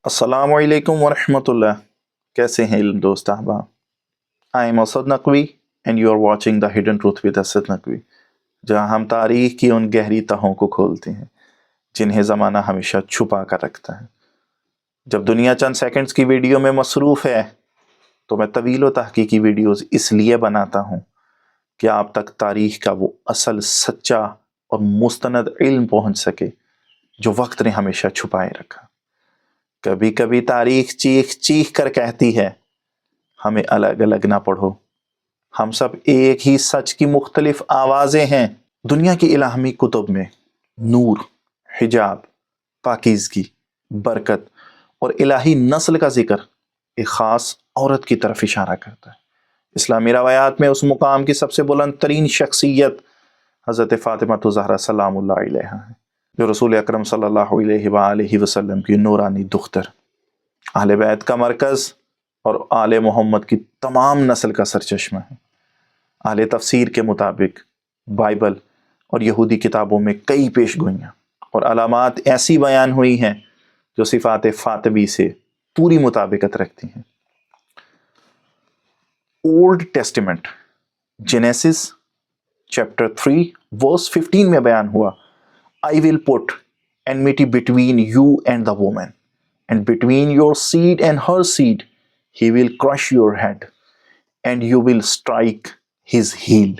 السلام علیکم ورحمۃ اللہ. کیسے ہیں علم دوست احباب؟ I am Asad Naqvi and you are watching the hidden truth with Asad Naqvi, جہاں ہم تاریخ کی ان گہری تہوں کو کھولتے ہیں جنہیں زمانہ ہمیشہ چھپا کر رکھتا ہے. جب دنیا چند سیکنڈز کی ویڈیو میں مصروف ہے تو میں طویل و تحقیقی ویڈیوز اس لیے بناتا ہوں کہ آپ تک تاریخ کا وہ اصل سچا اور مستند علم پہنچ سکے جو وقت نے ہمیشہ چھپائے رکھا. کبھی کبھی تاریخ چیخ چیخ کر کہتی ہے ہمیں الگ الگ نہ پڑھو، ہم سب ایک ہی سچ کی مختلف آوازیں ہیں. دنیا کی الہامی کتب میں نور، حجاب، پاکیزگی، برکت اور الہی نسل کا ذکر ایک خاص عورت کی طرف اشارہ کرتا ہے. اسلامی روایات میں اس مقام کی سب سے بلند ترین شخصیت حضرت فاطمہ زہرا سلام اللہ علیہا ہے، جو رسول اکرم صلی اللہ علیہ وآلہ وسلم کی نورانی دختر، اہل بیت کا مرکز اور آل محمد کی تمام نسل کا سرچشمہ ہے. اہل تفسیر کے مطابق بائبل اور یہودی کتابوں میں کئی پیش گوئیاں اور علامات ایسی بیان ہوئی ہیں جو صفات فاطمی سے پوری مطابقت رکھتی ہیں. اولڈ ٹیسٹیمنٹ جینیسس چیپٹر 3 ورس 15 میں بیان ہوا I will put enmity between you and the woman, and between your seed and her seed. He will crush your head, and you will strike his heel.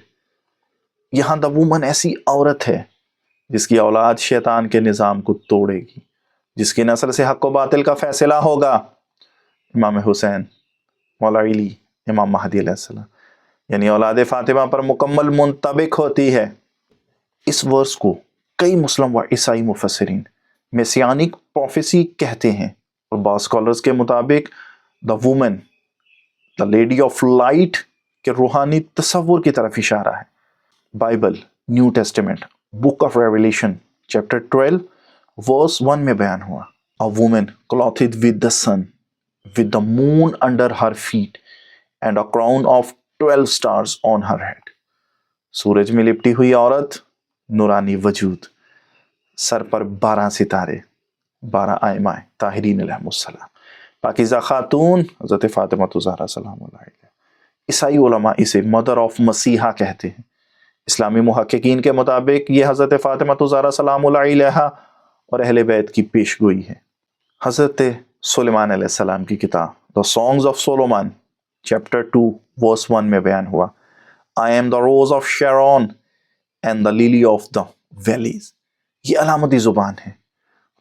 یہاں the woman ایسی عورت ہے جس کی اولاد شیطان کے نظام کو توڑے گی، جس کی نسل سے حق و باطل کا فیصلہ ہوگا. امام حسین، مولا علی، امام مہدی علیہ السلام، یعنی اولاد فاطمہ پر مکمل منطبق ہوتی ہے. اس ورس کو کئی مسلم و عیسائی مفسرین میسیانک پروفیسی کہتے ہیں، اور بعض اسکالرز کے مطابق the woman, the lady of light کے روحانی تصور کی طرف اشارہ ہے. Bible new testament book of revelation chapter 12 ورس 1 میں بیان ہوا A woman clothed with the sun, with the moon under her feet, and a crown of 12 stars on her head. سورج میں لپٹی ہوئی عورت، نورانی وجود، سر پر 12 ستارے، 12 ائمہ طاہرین علیہم السلام، پاکیزہ خاتون حضرت فاطمہ زہرا سلام اللہ علیہا. عیسائی علماء اسے مدر آف مسیحا کہتے ہیں. اسلامی محققین کے مطابق یہ حضرت فاطمہ زہرا سلام اللہ علیہا اور اہل بیت کی پیش گوئی ہے. حضرت سلیمان علیہ السلام کی کتاب The Songs of Solomon chapter 2 ورس 1 میں بیان ہوا I am the rose of Sharon and the lily of the valleys. یہ علامتی زبان ہے.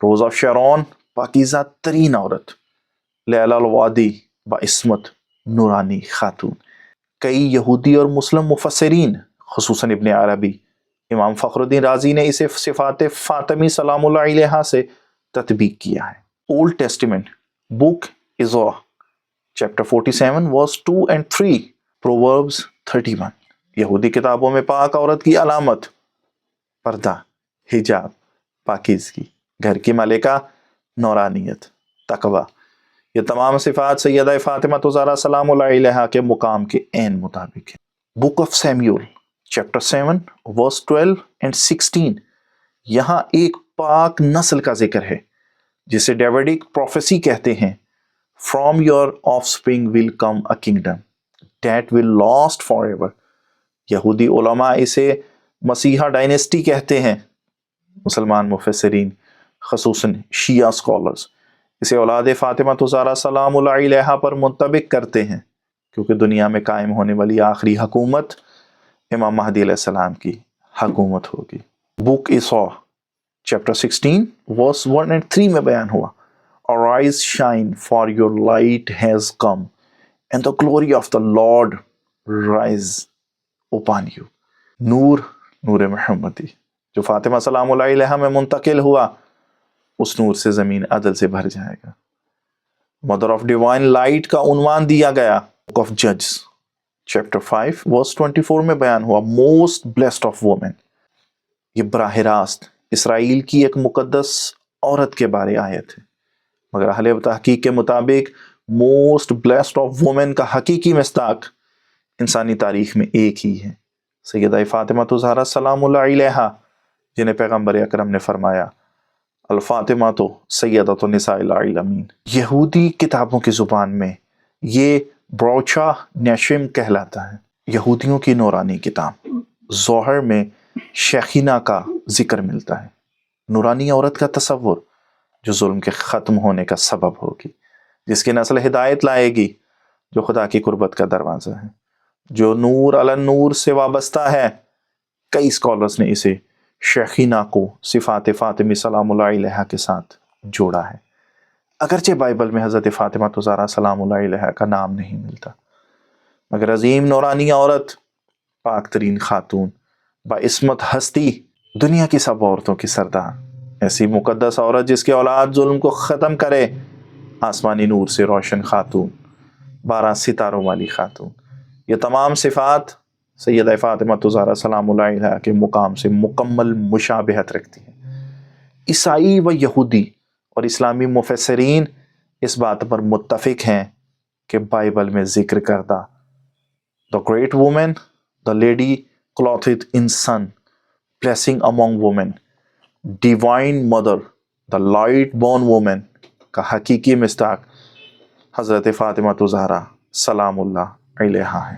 روز آف شیرون پاکیزہ ترین عورت، لیلا الوادی بعصمت نورانی خاتون. کئی یہودی اور مسلم مفسرین خصوصاً ابن عربی، امام فخر الدین رازی نے اسے صفات فاطمی سلام اللہ علیہا سے تطبیق کیا ہے. Old testament book Ezra chapter 47 verse 2 and 3، Proverbs 31. یہودی کتابوں میں پاک عورت کی علامت پردہ، حجاب، پاکیزگی، گھر کی ملکہ، نورانیت، تقوی، یہ تمام صفات سیدہ فاطمہ زہرا سلام اللہ علیہا کے مقام کے عین مطابق ہیں. Book of Samuel chapter 7 verse 12 and 16، یہاں ایک پاک نسل کا ذکر ہے جسے ڈیوڈک پروفیسی کہتے ہیں. From your offspring will come a kingdom that will last forever. یہودی علماء اسے مسیحا ڈائنیسٹی کہتے ہیں. مسلمان مفسرین خصوصاً شیعہ اسکالرز اسے اولاد فاطمہ زہرا سلام اللہ علیہا پر منطبق کرتے ہیں، کیونکہ دنیا میں قائم ہونے والی آخری حکومت امام مہدی علیہ السلام کی حکومت ہوگی. بک عیسیٰ چیپٹر 16 ورس 1 and 3 میں بیان ہوا Arise, shine, for your light has come, and the glory of the Lord rise upon you. نور محمدی جو فاطمہ سلام اللہ علیہا میں منتقل ہوا، اس نور سے زمین عدل سے بھر جائے گا. مدر آف ڈیوائن لائٹ کا عنوان دیا گیا. بک آف ججز چیپٹر 5 ورس 24 میں بیان ہوا موسٹ بلیسڈ آف وومن. یہ براہ راست اسرائیل کی ایک مقدس عورت کے بارے آیت ہے، مگر اہل تحقیق کے مطابق موسٹ بلیسڈ آف وومن کا حقیقی مصداق انسانی تاریخ میں ایک ہی ہے، سیدہ فاطمہ زہرا سلام اللہ علیہا، جنہیں پیغمبر اکرم نے فرمایا الفاطمہ تو سیدۃ النساء العالمین. یہودی کتابوں کی زبان میں یہ بروچا نیشم کہلاتا ہے، یہودیوں کی نورانی کتاب. ظہر میں شیخینہ کا ذکر ملتا ہے، نورانی عورت کا تصور جو ظلم کے ختم ہونے کا سبب ہوگی، جس کی نسل ہدایت لائے گی، جو خدا کی قربت کا دروازہ ہے، جو نور علی نور سے وابستہ ہے. کئی اسکالرز نے اسے شیخینہ کو صفات فاطمی سلام اللہ علیہا کے ساتھ جوڑا ہے، اگرچہ بائبل میں حضرت فاطمہ الزہرا سلام اللہ علیہا کا نام نہیں ملتا، مگر عظیم نورانی عورت، پاک ترین خاتون، باعصمت ہستی، دنیا کی سب عورتوں کی سردار، ایسی مقدس عورت جس کے اولاد ظلم کو ختم کرے، آسمانی نور سے روشن خاتون، 12 ستاروں والی خاتون. یہ تمام صفات سیدہ فاطمہ الزہرا سلام اللہ علیہا کے مقام سے مکمل مشابہت رکھتی ہیں. عیسائی و یہودی اور اسلامی مفسرین اس بات پر متفق ہیں کہ بائبل میں ذکر کردہ the great woman, the lady clothed in sun, blessing among women, divine mother, the light born woman کا حقیقی مصداق حضرت فاطمہ الزہرا سلام اللہ علیہا ہے.